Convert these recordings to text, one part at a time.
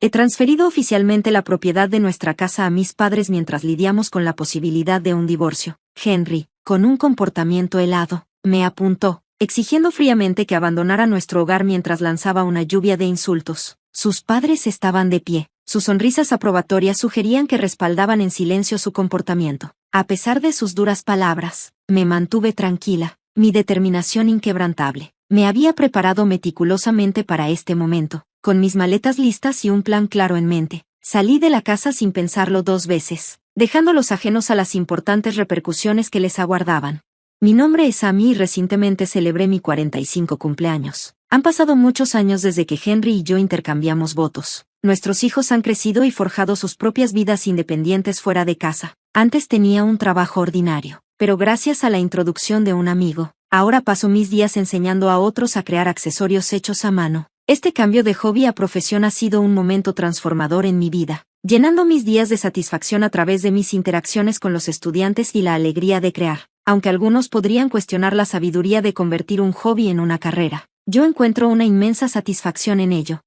He transferido oficialmente la propiedad de nuestra casa a mis padres mientras lidiamos con la posibilidad de un divorcio. Henry, con un comportamiento helado, me apuntó, exigiendo fríamente que abandonara nuestro hogar mientras lanzaba una lluvia de insultos. Sus padres estaban de pie. Sus sonrisas aprobatorias sugerían que respaldaban en silencio su comportamiento. A pesar de sus duras palabras, me mantuve tranquila, mi determinación inquebrantable. Me había preparado meticulosamente para este momento, con mis maletas listas y un plan claro en mente. Salí de la casa sin pensarlo 2 veces, dejándolos ajenos a las importantes repercusiones que les aguardaban. Mi nombre es Amy y recientemente celebré mi 45 cumpleaños. Han pasado muchos años desde que Henry y yo intercambiamos votos. Nuestros hijos han crecido y forjado sus propias vidas independientes fuera de casa. Antes tenía un trabajo ordinario, pero gracias a la introducción de un amigo, ahora paso mis días enseñando a otros a crear accesorios hechos a mano. Este cambio de hobby a profesión ha sido un momento transformador en mi vida, llenando mis días de satisfacción a través de mis interacciones con los estudiantes y la alegría de crear. Aunque algunos podrían cuestionar la sabiduría de convertir un hobby en una carrera, yo encuentro una inmensa satisfacción en ello.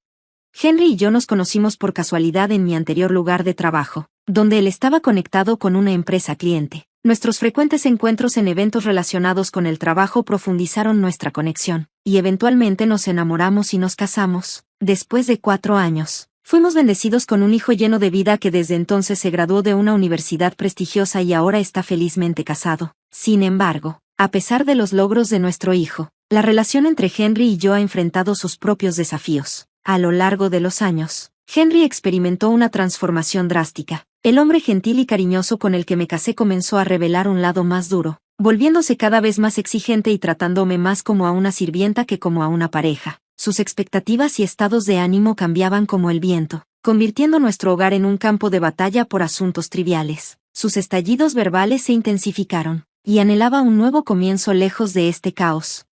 Henry y yo nos conocimos por casualidad en mi anterior lugar de trabajo, donde él estaba conectado con una empresa cliente. Nuestros frecuentes encuentros en eventos relacionados con el trabajo profundizaron nuestra conexión, y eventualmente nos enamoramos y nos casamos. Después de 4 años, fuimos bendecidos con un hijo lleno de vida que desde entonces se graduó de una universidad prestigiosa y ahora está felizmente casado. Sin embargo, a pesar de los logros de nuestro hijo, la relación entre Henry y yo ha enfrentado sus propios desafíos. A lo largo de los años, Henry experimentó una transformación drástica. El hombre gentil y cariñoso con el que me casé comenzó a revelar un lado más duro, volviéndose cada vez más exigente y tratándome más como a una sirvienta que como a una pareja. Sus expectativas y estados de ánimo cambiaban como el viento, convirtiendo nuestro hogar en un campo de batalla por asuntos triviales. Sus estallidos verbales se intensificaron, y anhelaba un nuevo comienzo lejos de este caos.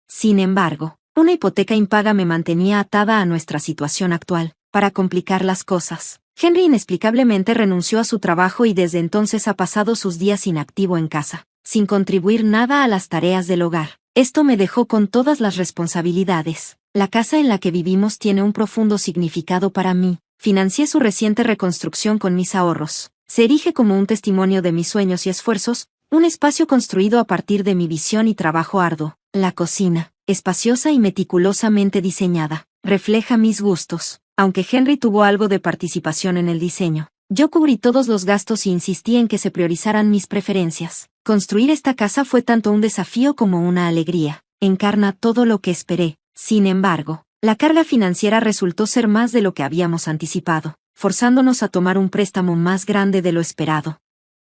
Sin embargo, una hipoteca impaga me mantenía atada a nuestra situación actual. Para complicar las cosas, Henry inexplicablemente renunció a su trabajo y desde entonces ha pasado sus días inactivo en casa, sin contribuir nada a las tareas del hogar. Esto me dejó con todas las responsabilidades. La casa en la que vivimos tiene un profundo significado para mí. Financié su reciente reconstrucción con mis ahorros. Se erige como un testimonio de mis sueños y esfuerzos, un espacio construido a partir de mi visión y trabajo arduo. La cocina, espaciosa y meticulosamente diseñada, refleja mis gustos. Aunque Henry tuvo algo de participación en el diseño, yo cubrí todos los gastos y insistí en que se priorizaran mis preferencias. Construir esta casa fue tanto un desafío como una alegría. Encarna todo lo que esperé. Sin embargo, la carga financiera resultó ser más de lo que habíamos anticipado, forzándonos a tomar un préstamo más grande de lo esperado.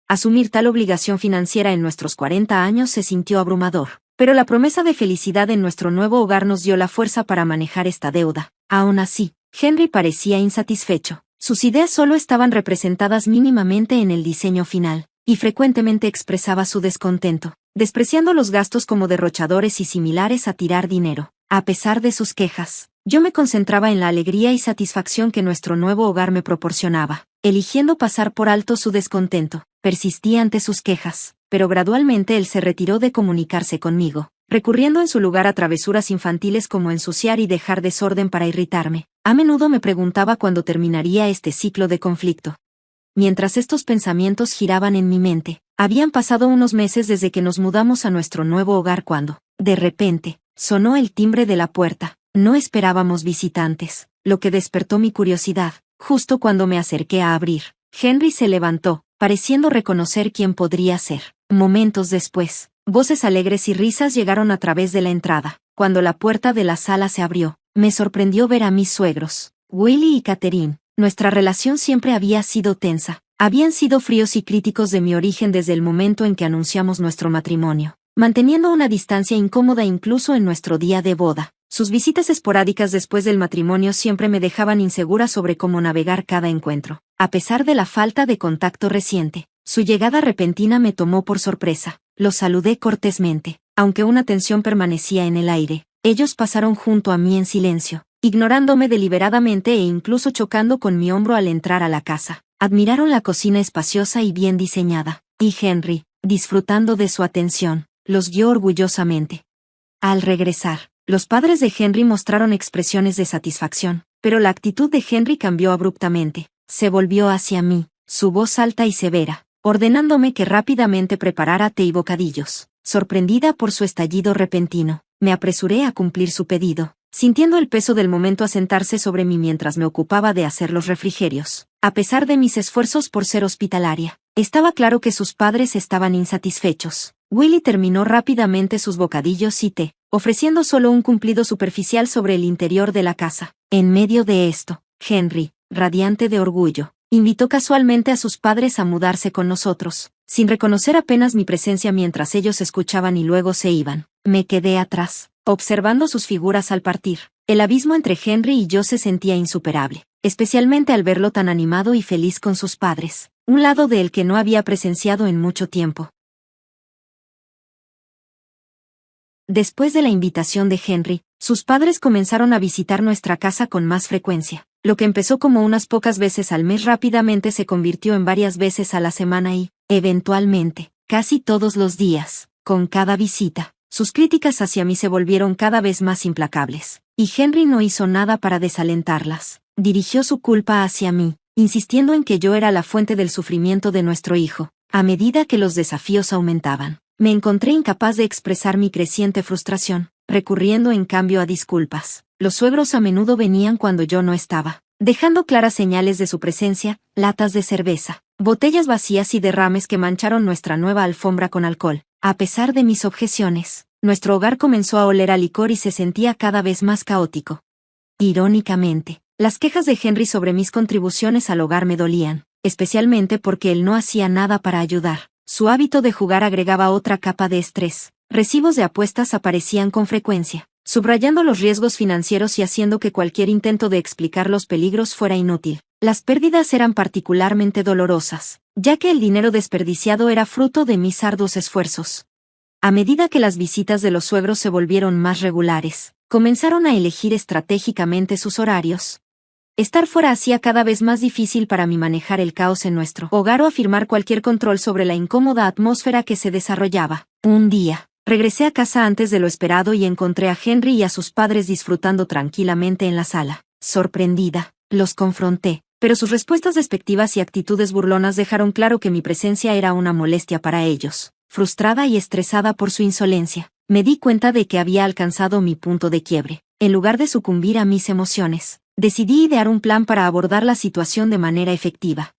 Asumir tal obligación financiera en nuestros 40 años se sintió abrumador, pero la promesa de felicidad en nuestro nuevo hogar nos dio la fuerza para manejar esta deuda. Aún así, Henry parecía insatisfecho. Sus ideas solo estaban representadas mínimamente en el diseño final, y frecuentemente expresaba su descontento, despreciando los gastos como derrochadores y similares a tirar dinero. A pesar de sus quejas, yo me concentraba en la alegría y satisfacción que nuestro nuevo hogar me proporcionaba. Eligiendo pasar por alto su descontento, persistí ante sus quejas, pero gradualmente él se retiró de comunicarse conmigo, recurriendo en su lugar a travesuras infantiles como ensuciar y dejar desorden para irritarme. A menudo me preguntaba cuándo terminaría este ciclo de conflicto. Mientras estos pensamientos giraban en mi mente, habían pasado unos meses desde que nos mudamos a nuestro nuevo hogar cuando, de repente, sonó el timbre de la puerta. No esperábamos visitantes, lo que despertó mi curiosidad. Justo cuando me acerqué a abrir, Henry se levantó, pareciendo reconocer quién podría ser. Momentos después, voces alegres y risas llegaron a través de la entrada. Cuando la puerta de la sala se abrió, me sorprendió ver a mis suegros, Willie y Catherine. Nuestra relación siempre había sido tensa. Habían sido fríos y críticos de mi origen desde el momento en que anunciamos nuestro matrimonio, manteniendo una distancia incómoda incluso en nuestro día de boda. Sus visitas esporádicas después del matrimonio siempre me dejaban insegura sobre cómo navegar cada encuentro. A pesar de la falta de contacto reciente, su llegada repentina me tomó por sorpresa. Los saludé cortésmente, aunque una tensión permanecía en el aire. Ellos pasaron junto a mí en silencio, ignorándome deliberadamente e incluso chocando con mi hombro al entrar a la casa. Admiraron la cocina espaciosa y bien diseñada, y Henry, disfrutando de su atención, los guió orgullosamente. Al regresar, los padres de Henry mostraron expresiones de satisfacción, pero la actitud de Henry cambió abruptamente. Se volvió hacia mí, su voz alta y severa, ordenándome que rápidamente preparara té y bocadillos. Sorprendida por su estallido repentino, me apresuré a cumplir su pedido, sintiendo el peso del momento asentarse sobre mí mientras me ocupaba de hacer los refrigerios. A pesar de mis esfuerzos por ser hospitalaria, estaba claro que sus padres estaban insatisfechos. Willie terminó rápidamente sus bocadillos y té, ofreciendo solo un cumplido superficial sobre el interior de la casa. En medio de esto, Henry, radiante de orgullo, invitó casualmente a sus padres a mudarse con nosotros, sin reconocer apenas mi presencia mientras ellos escuchaban y luego se iban. Me quedé atrás, observando sus figuras al partir. El abismo entre Henry y yo se sentía insuperable, especialmente al verlo tan animado y feliz con sus padres, un lado de él que no había presenciado en mucho tiempo. Después de la invitación de Henry, sus padres comenzaron a visitar nuestra casa con más frecuencia. Lo que empezó como unas pocas veces al mes rápidamente se convirtió en varias veces a la semana y, eventualmente, casi todos los días. Con cada visita, sus críticas hacia mí se volvieron cada vez más implacables, y Henry no hizo nada para desalentarlas. Dirigió su culpa hacia mí, insistiendo en que yo era la fuente del sufrimiento de nuestro hijo. A medida que los desafíos aumentaban, me encontré incapaz de expresar mi creciente frustración, recurriendo en cambio a disculpas. Los suegros a menudo venían cuando yo no estaba, dejando claras señales de su presencia, latas de cerveza, botellas vacías y derrames que mancharon nuestra nueva alfombra con alcohol. A pesar de mis objeciones, nuestro hogar comenzó a oler a licor y se sentía cada vez más caótico. Irónicamente, las quejas de Henry sobre mis contribuciones al hogar me dolían, especialmente porque él no hacía nada para ayudar. Su hábito de jugar agregaba otra capa de estrés. Recibos de apuestas aparecían con frecuencia, subrayando los riesgos financieros y haciendo que cualquier intento de explicar los peligros fuera inútil. Las pérdidas eran particularmente dolorosas, ya que el dinero desperdiciado era fruto de mis arduos esfuerzos. A medida que las visitas de los suegros se volvieron más regulares, comenzaron a elegir estratégicamente sus horarios. Estar fuera hacía cada vez más difícil para mí manejar el caos en nuestro hogar o afirmar cualquier control sobre la incómoda atmósfera que se desarrollaba. Un día, regresé a casa antes de lo esperado y encontré a Henry y a sus padres disfrutando tranquilamente en la sala. Sorprendida, los confronté, pero sus respuestas despectivas y actitudes burlonas dejaron claro que mi presencia era una molestia para ellos. Frustrada y estresada por su insolencia, me di cuenta de que había alcanzado mi punto de quiebre. En lugar de sucumbir a mis emociones, decidí idear un plan para abordar la situación de manera efectiva.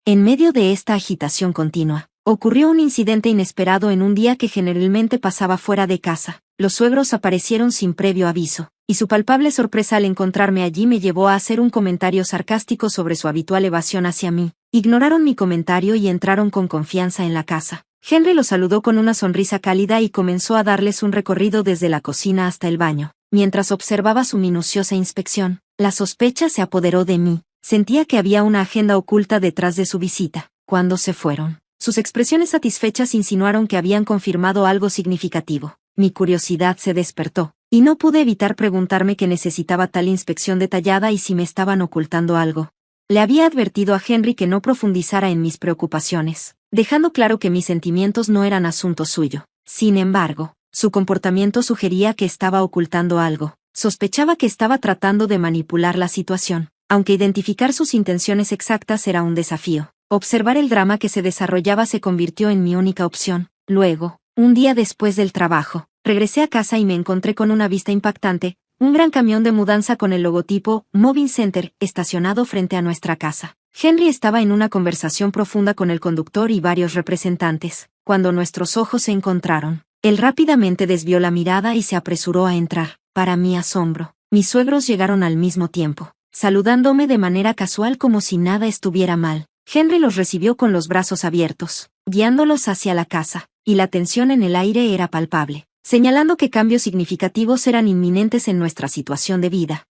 En medio de esta agitación continua, ocurrió un incidente inesperado en un día que generalmente pasaba fuera de casa. Los suegros aparecieron sin previo aviso, y su palpable sorpresa al encontrarme allí me llevó a hacer un comentario sarcástico sobre su habitual evasión hacia mí. Ignoraron mi comentario y entraron con confianza en la casa. Henry los saludó con una sonrisa cálida y comenzó a darles un recorrido desde la cocina hasta el baño. Mientras observaba su minuciosa inspección, la sospecha se apoderó de mí. Sentía que había una agenda oculta detrás de su visita. Cuando se fueron, sus expresiones satisfechas insinuaron que habían confirmado algo significativo. Mi curiosidad se despertó, y no pude evitar preguntarme qué necesitaba tal inspección detallada y si me estaban ocultando algo. Le había advertido a Henry que no profundizara en mis preocupaciones, dejando claro que mis sentimientos no eran asunto suyo. Sin embargo, su comportamiento sugería que estaba ocultando algo. Sospechaba que estaba tratando de manipular la situación, aunque identificar sus intenciones exactas era un desafío. Observar el drama que se desarrollaba se convirtió en mi única opción. Luego, un día después del trabajo, regresé a casa y me encontré con una vista impactante, un gran camión de mudanza con el logotipo Moving Center estacionado frente a nuestra casa. Henry estaba en una conversación profunda con el conductor y varios representantes. Cuando nuestros ojos se encontraron, él rápidamente desvió la mirada y se apresuró a entrar. Para mi asombro, mis suegros llegaron al mismo tiempo, saludándome de manera casual como si nada estuviera mal. Henry los recibió con los brazos abiertos, guiándolos hacia la casa, y la tensión en el aire era palpable, señalando que cambios significativos eran inminentes en nuestra situación de vida.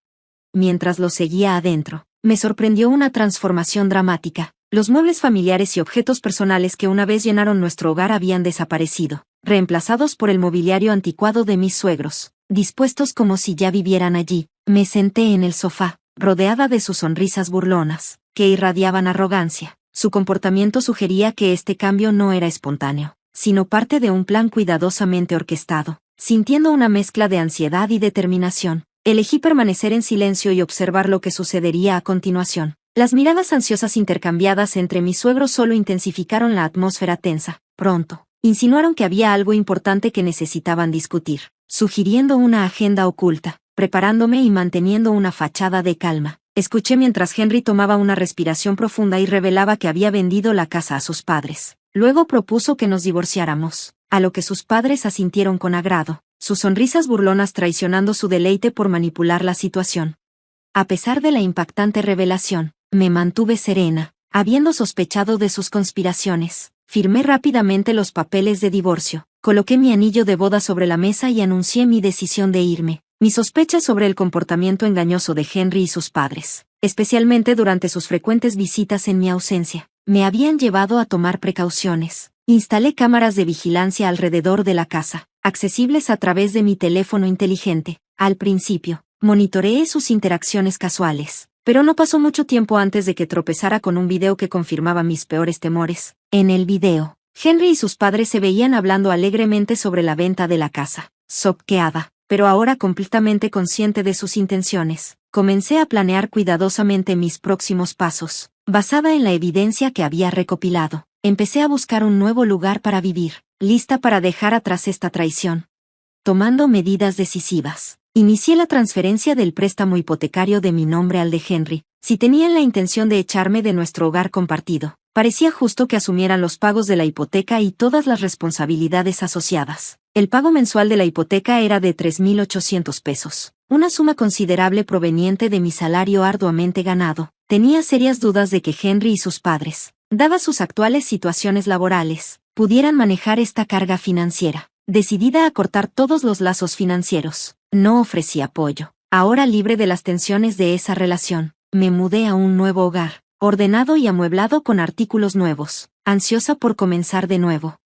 Mientras los seguía adentro, me sorprendió una transformación dramática. Los muebles familiares y objetos personales que una vez llenaron nuestro hogar habían desaparecido, reemplazados por el mobiliario anticuado de mis suegros, dispuestos como si ya vivieran allí. Me senté en el sofá, rodeada de sus sonrisas burlonas, que irradiaban arrogancia. Su comportamiento sugería que este cambio no era espontáneo, sino parte de un plan cuidadosamente orquestado. Sintiendo una mezcla de ansiedad y determinación, Elegí permanecer en silencio y observar lo que sucedería a continuación. Las miradas ansiosas intercambiadas entre mis suegros solo intensificaron la atmósfera tensa. Pronto, insinuaron que había algo importante que necesitaban discutir, sugiriendo una agenda oculta. Preparándome y manteniendo una fachada de calma, escuché mientras Henry tomaba una respiración profunda y revelaba que había vendido la casa a sus padres. Luego propuso que nos divorciáramos, a lo que sus padres asintieron con agrado, sus sonrisas burlonas traicionando su deleite por manipular la situación. A pesar de la impactante revelación, me mantuve serena, habiendo sospechado de sus conspiraciones. Firmé rápidamente los papeles de divorcio, coloqué mi anillo de boda sobre la mesa y anuncié mi decisión de irme. Mis sospechas sobre el comportamiento engañoso de Henry y sus padres, especialmente durante sus frecuentes visitas en mi ausencia, me habían llevado a tomar precauciones. Instalé cámaras de vigilancia alrededor de la casa, accesibles a través de mi teléfono inteligente. Al principio, monitoreé sus interacciones casuales, pero no pasó mucho tiempo antes de que tropezara con un video que confirmaba mis peores temores. En el video, Henry y sus padres se veían hablando alegremente sobre la venta de la casa. Choqueada, pero ahora completamente consciente de sus intenciones, comencé a planear cuidadosamente mis próximos pasos. Basada en la evidencia que había recopilado, empecé a buscar un nuevo lugar para vivir, lista para dejar atrás esta traición. Tomando medidas decisivas, inicié la transferencia del préstamo hipotecario de mi nombre al de Henry. Si tenían la intención de echarme de nuestro hogar compartido, parecía justo que asumieran los pagos de la hipoteca y todas las responsabilidades asociadas. El pago mensual de la hipoteca era de 3,800 pesos, una suma considerable proveniente de mi salario arduamente ganado. Tenía serias dudas de que Henry y sus padres, dadas sus actuales situaciones laborales, pudieran manejar esta carga financiera. Decidida a cortar todos los lazos financieros, no ofrecí apoyo. Ahora libre de las tensiones de esa relación, me mudé a un nuevo hogar, ordenado y amueblado con artículos nuevos, ansiosa por comenzar de nuevo.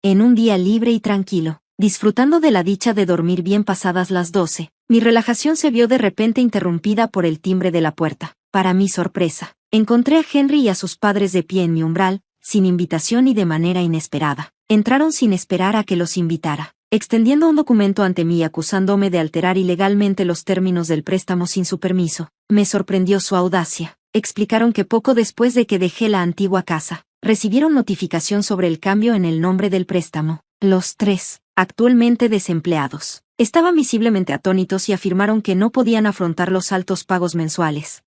En un día libre y tranquilo, disfrutando de la dicha de dormir bien pasadas las 12, mi relajación se vio de repente interrumpida por el timbre de la puerta. Para mi sorpresa, encontré a Henry y a sus padres de pie en mi umbral, sin invitación y de manera inesperada. Entraron sin esperar a que los invitara, extendiendo un documento ante mí acusándome de alterar ilegalmente los términos del préstamo sin su permiso. Me sorprendió su audacia. Explicaron que poco después de que dejé la antigua casa, recibieron notificación sobre el cambio en el nombre del préstamo. Los tres, actualmente desempleados, estaban visiblemente atónitos y afirmaron que no podían afrontar los altos pagos mensuales.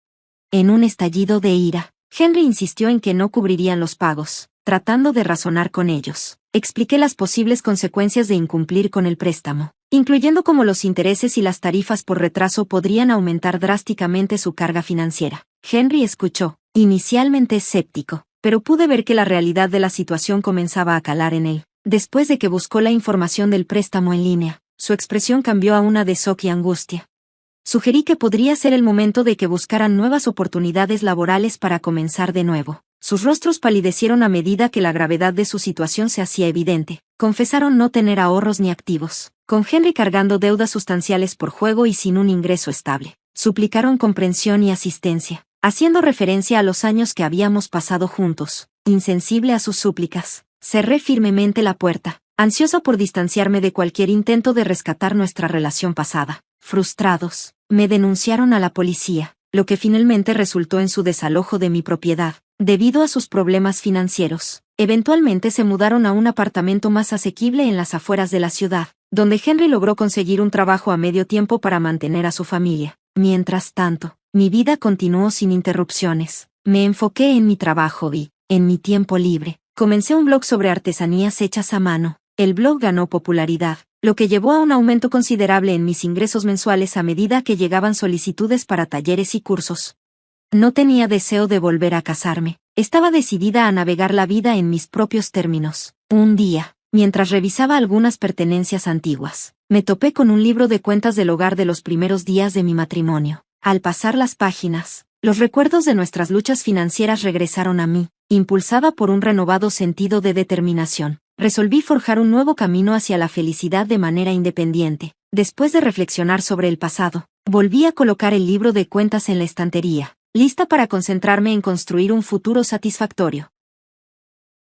En un estallido de ira, Henry insistió en que no cubrirían los pagos, tratando de razonar con ellos. Expliqué las posibles consecuencias de incumplir con el préstamo, incluyendo cómo los intereses y las tarifas por retraso podrían aumentar drásticamente su carga financiera. Henry escuchó, inicialmente escéptico, pero pude ver que la realidad de la situación comenzaba a calar en él. Después de que buscó la información del préstamo en línea, su expresión cambió a una de shock y angustia. Sugerí que podría ser el momento de que buscaran nuevas oportunidades laborales para comenzar de nuevo. Sus rostros palidecieron a medida que la gravedad de su situación se hacía evidente. Confesaron no tener ahorros ni activos, con Henry cargando deudas sustanciales por juego y sin un ingreso estable. Suplicaron comprensión y asistencia, haciendo referencia a los años que habíamos pasado juntos. Insensible a sus súplicas, cerré firmemente la puerta, ansiosa por distanciarme de cualquier intento de rescatar nuestra relación pasada. Frustrados, me denunciaron a la policía, lo que finalmente resultó en su desalojo de mi propiedad. Debido a sus problemas financieros, eventualmente se mudaron a un apartamento más asequible en las afueras de la ciudad, donde Henry logró conseguir un trabajo a medio tiempo para mantener a su familia. Mientras tanto, mi vida continuó sin interrupciones. Me enfoqué en mi trabajo y, en mi tiempo libre, comencé un blog sobre artesanías hechas a mano. El blog ganó popularidad, lo que llevó a un aumento considerable en mis ingresos mensuales a medida que llegaban solicitudes para talleres y cursos. No tenía deseo de volver a casarme. Estaba decidida a navegar la vida en mis propios términos. Un día, mientras revisaba algunas pertenencias antiguas, me topé con un libro de cuentas del hogar de los primeros días de mi matrimonio. Al pasar las páginas, los recuerdos de nuestras luchas financieras regresaron a mí. Impulsada por un renovado sentido de determinación, resolví forjar un nuevo camino hacia la felicidad de manera independiente. Después de reflexionar sobre el pasado, volví a colocar el libro de cuentas en la estantería, lista para concentrarme en construir un futuro satisfactorio.